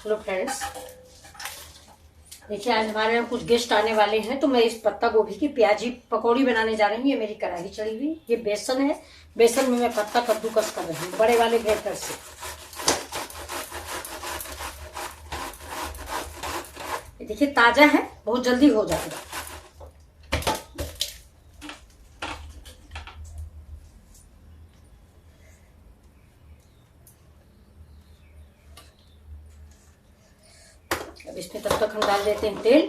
Hello friends, देखिए आज हमारे यहाँ कुछ गेस्ट आने वाले हैं तो मैं इस पत्ता गोभी की प्याजी पकौड़ी बनाने जा रही हूँ। ये मेरी कढ़ाई चढ़ी हुई, ये बेसन है। बेसन में मैं पत्ता कद्दूकस कर रही हूँ बड़े वाले ग्रेटर से। ये देखिए ताजा है, बहुत जल्दी हो जाएगा। अब इसमें तब तक हम डाल देते हैं तेल,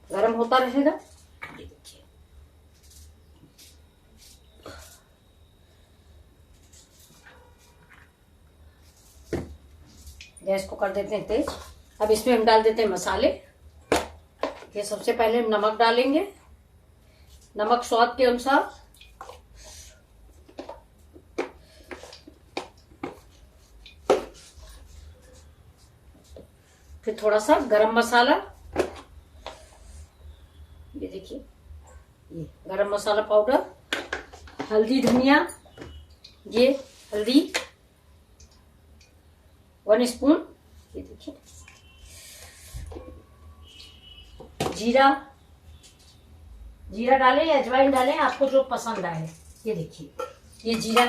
गरम होता रहेगा। ये देखिए गैस को कर देते हैं तेज। अब इसमें हम डाल देते हैं मसाले। ये सबसे पहले हम नमक डालेंगे, नमक स्वाद के अनुसार। फिर थोड़ा सा गरम मसाला, ये देखिए ये गरम मसाला पाउडर। हल्दी धनिया, ये हल्दी 1 स्पून। ये देखिए जीरा, जीरा डालें या अजवाइन डालें, आपको जो पसंद आए। ये देखिए ये जीरा,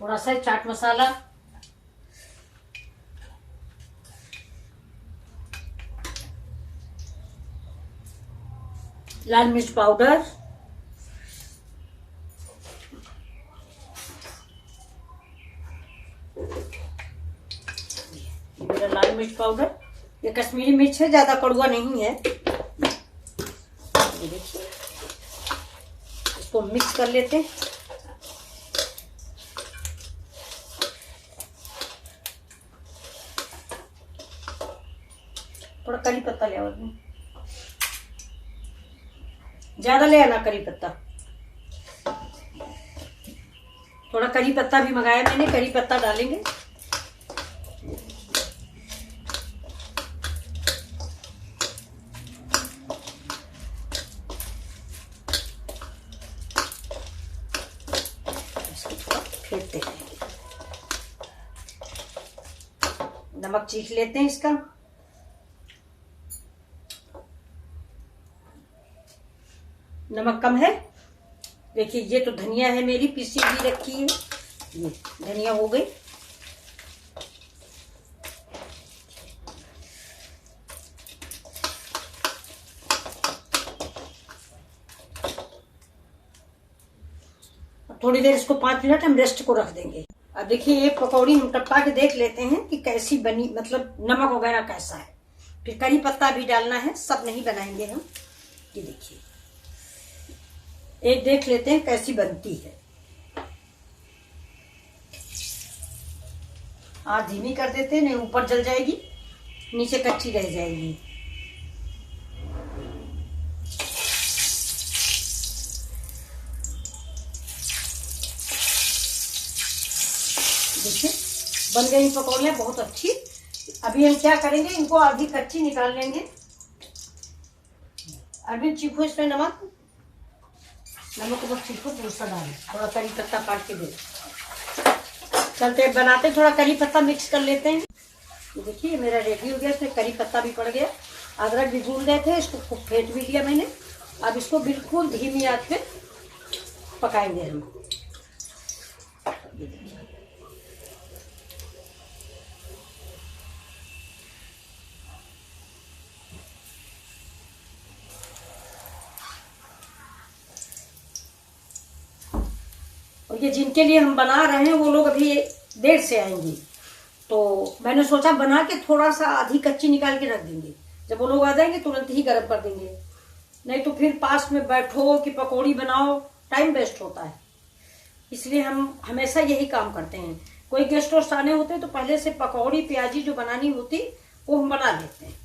थोड़ा सा चाट मसाला, लाल मिर्च पाउडर, मेरा लाल मिर्च पाउडर। ये कश्मीरी मिर्च है, ज्यादा कड़वा नहीं है। ये देखिए इसको मिक्स कर लेते हैं। थोड़ा करी पत्ता ले आओ, ज्यादा ले आना करी पत्ता। थोड़ा करी पत्ता भी मंगाया मैंने, करी पत्ता डालेंगे। इसको थोड़ा फेंटते हैं। नमक चीख लेते हैं इसका। नमक कम है। देखिए ये तो धनिया है मेरी पीसी हुई रखी है, ये धनिया हो गई। अब थोड़ी देर इसको 5 मिनट हम रेस्ट को रख देंगे। अब देखिए ये पकौड़ी हम टपका के देख लेते हैं कि कैसी बनी, मतलब नमक वगैरह कैसा है। फिर करी पत्ता भी डालना है, सब नहीं बनाएंगे हम। ये देखिए एक देख लेते हैं कैसी बनती है। आँच धीमी कर देते हैं, नहीं ऊपर जल जाएगी, नीचे कच्ची रह जाएगी। देखिए बन गई पकौड़ियाँ बहुत अच्छी। अभी हम क्या करेंगे, इनको आधी कच्ची निकाल लेंगे। अभी चीखो इसमें नमक, नमक को बस चीखो, दूसरा डालें। थोड़ा करी पत्ता काट के दे। चलते बनाते, थोड़ा करी पत्ता मिक्स कर लेते हैं। ये देखिए मेरा रेडी हो गया, इसमें करी पत्ता भी पड़ गया, अदरक भी भून गए थे, इसको खूब फेंट भी लिया मैंने। अब इसको बिल्कुल धीमी आंच पे पकाएंगे हम। और ये जिनके लिए हम बना रहे हैं वो लोग अभी देर से आएंगे, तो मैंने सोचा बना के थोड़ा सा आधी कच्ची निकाल के रख देंगे। जब वो लोग आ जाएंगे तुरंत ही गर्म कर देंगे, नहीं तो फिर पास में बैठो कि पकौड़ी बनाओ, टाइम वेस्ट होता है। इसलिए हम हमेशा यही काम करते हैं। कोई गेस्ट वोस्ट आने होते हैं तो पहले से पकौड़ी प्याजी जो बनानी होती वो हम बना लेते हैं।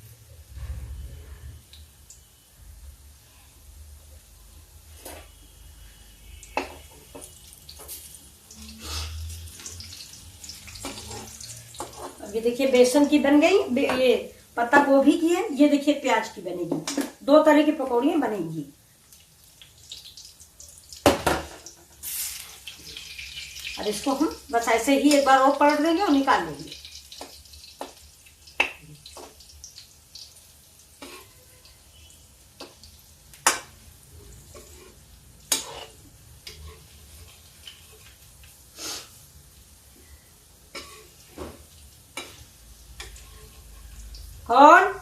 ये देखिए बेसन की बन गई, ये पत्ता गोभी की है, ये देखिए प्याज की बनेगी। 2 तरह की पकौड़ियाँ बनेगी। अब इसको हम बस ऐसे ही एक बार और पलट देंगे और निकाल लेंगे। कौन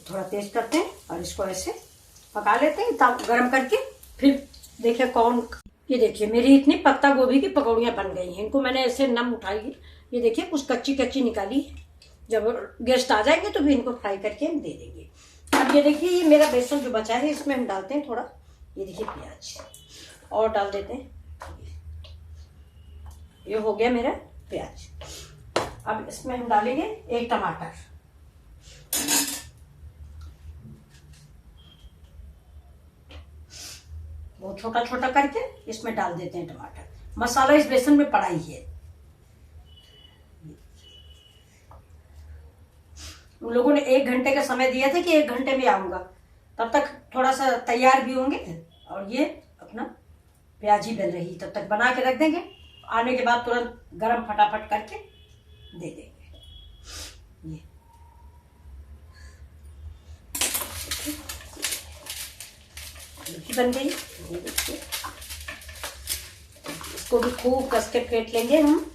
थोड़ा तेज करते हैं और इसको ऐसे पका लेते हैं तब गरम करके। फिर देखिए कौन, ये देखिए मेरी इतनी पत्ता गोभी की पकौड़ियाँ बन गई हैं। इनको मैंने ऐसे नम उठाई, ये देखिए कुछ कच्ची कच्ची निकाली। जब गेस्ट आ जाएंगे तो फिर इनको फ्राई करके हम दे देंगे। अब ये देखिए ये मेरा बेसन जो बचा है इसमें हम डालते हैं थोड़ा, ये देखिए प्याज और डाल देते हैं। ये हो गया मेरा प्याज। अब इसमें हम डालेंगे एक टमाटर, वो छोटा छोटा करके इसमें डाल देते हैं टमाटर। मसाला इस बेसन में पड़ा ही है। उन लोगों ने 1 घंटे का समय दिया था कि 1 घंटे में आऊंगा, तब तक थोड़ा सा तैयार भी होंगे और ये अपना प्याज ही बन रही, तब तक बना के रख देंगे। आने के बाद तुरंत गरम फटाफट करके दे देंगे। ये बन गई, ये देखिए। इसको भी खूब कस के फेंट लेंगे हम।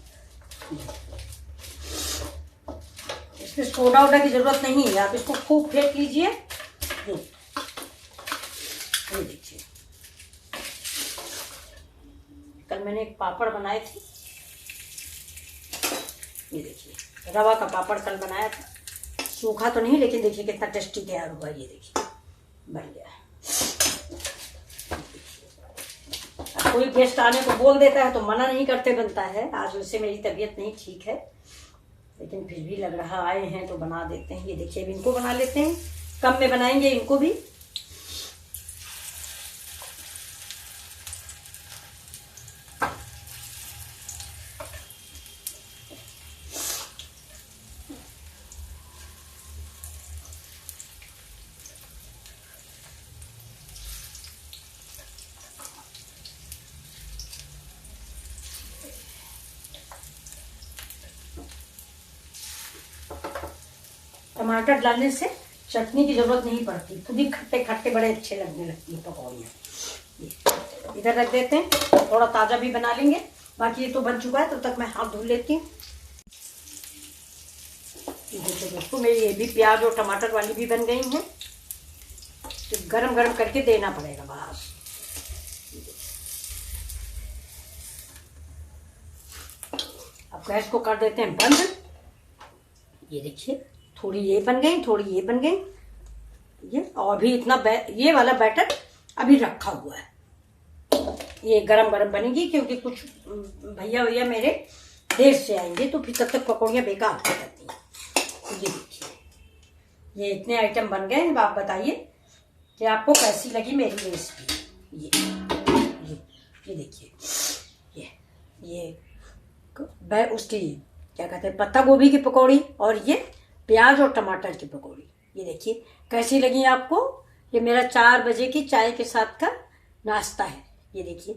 इसमें सोडा वोडा की जरूरत नहीं है, आप इसको खूब फेंट लीजिए। ये देखिए कल मैंने एक पापड़ बनाए थे, ये देखिए रवा का पापड़ कल बनाया था। सूखा तो नहीं लेकिन देखिए कितना टेस्टी तैयार हुआ। ये देखिए बन गया। कोई गेस्ट आने को बोल देता है तो मना नहीं करते बनता है। आज वैसे मेरी तबीयत नहीं ठीक है लेकिन फिर भी लग रहा आए हैं तो बना देते हैं। ये देखिए अब इनको बना लेते हैं, कम में बनाएंगे इनको भी। टमाटर डालने से चटनी की जरूरत नहीं पड़ती, खुद ही खट्टे खट्टे बड़े अच्छे लगने लगती है पकौड़ियाँ। इधर रख देते हैं, थोड़ा ताज़ा भी बना लेंगे। बाकी ये तो बन चुका है, तब तक मैं हाथ धुल लेती हूँ। देखिए दोस्तों मेरी ये भी प्याज और टमाटर वाली भी बन गई हैं। तो गरम गरम करके देना पड़ेगा बस। अब गैस को कर देते हैं बंद। ये देखिए थोड़ी ये बन गई, थोड़ी ये बन गई। ये और भी इतना ये वाला बैटर अभी रखा हुआ है, ये गरम गरम बनेगी क्योंकि कुछ भैया मेरे देर से आएंगे तो फिर तब तक पकौड़ियाँ बेकार हो जाती हैं। तो ये देखिए ये इतने आइटम बन गए। अब आप बताइए कि आपको कैसी लगी मेरी रेसिपी। ये देखिए ये उसकी क्या कहते हैं पत्ता गोभी की पकौड़ी और ये प्याज और टमाटर की पकौड़ी। ये देखिए कैसी लगी आपको। ये मेरा 4 बजे की चाय के साथ का नाश्ता है। ये देखिए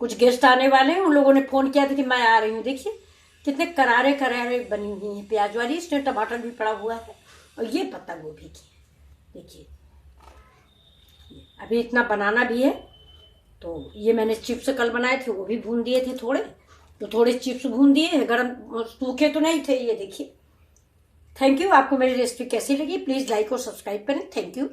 कुछ गेस्ट आने वाले हैं, उन लोगों ने फ़ोन किया था कि मैं आ रही हूँ। देखिए कितने करारे करारे बनी हुई हैं प्याज वाली, इसमें टमाटर भी पड़ा हुआ है और ये पत्ता गोभी की। देखिए अभी इतना बनाना भी है। तो ये मैंने चिप्स कल बनाए थे, वो भी भून दिए थे थोड़े, तो थोड़े चिप्स भून दिए, गरम सूखे तो नहीं थे। ये देखिए। Thank you. आपको मेरी रेसिपी कैसी लगी प्लीज़ लाइक और सब्सक्राइब करें। Thank you.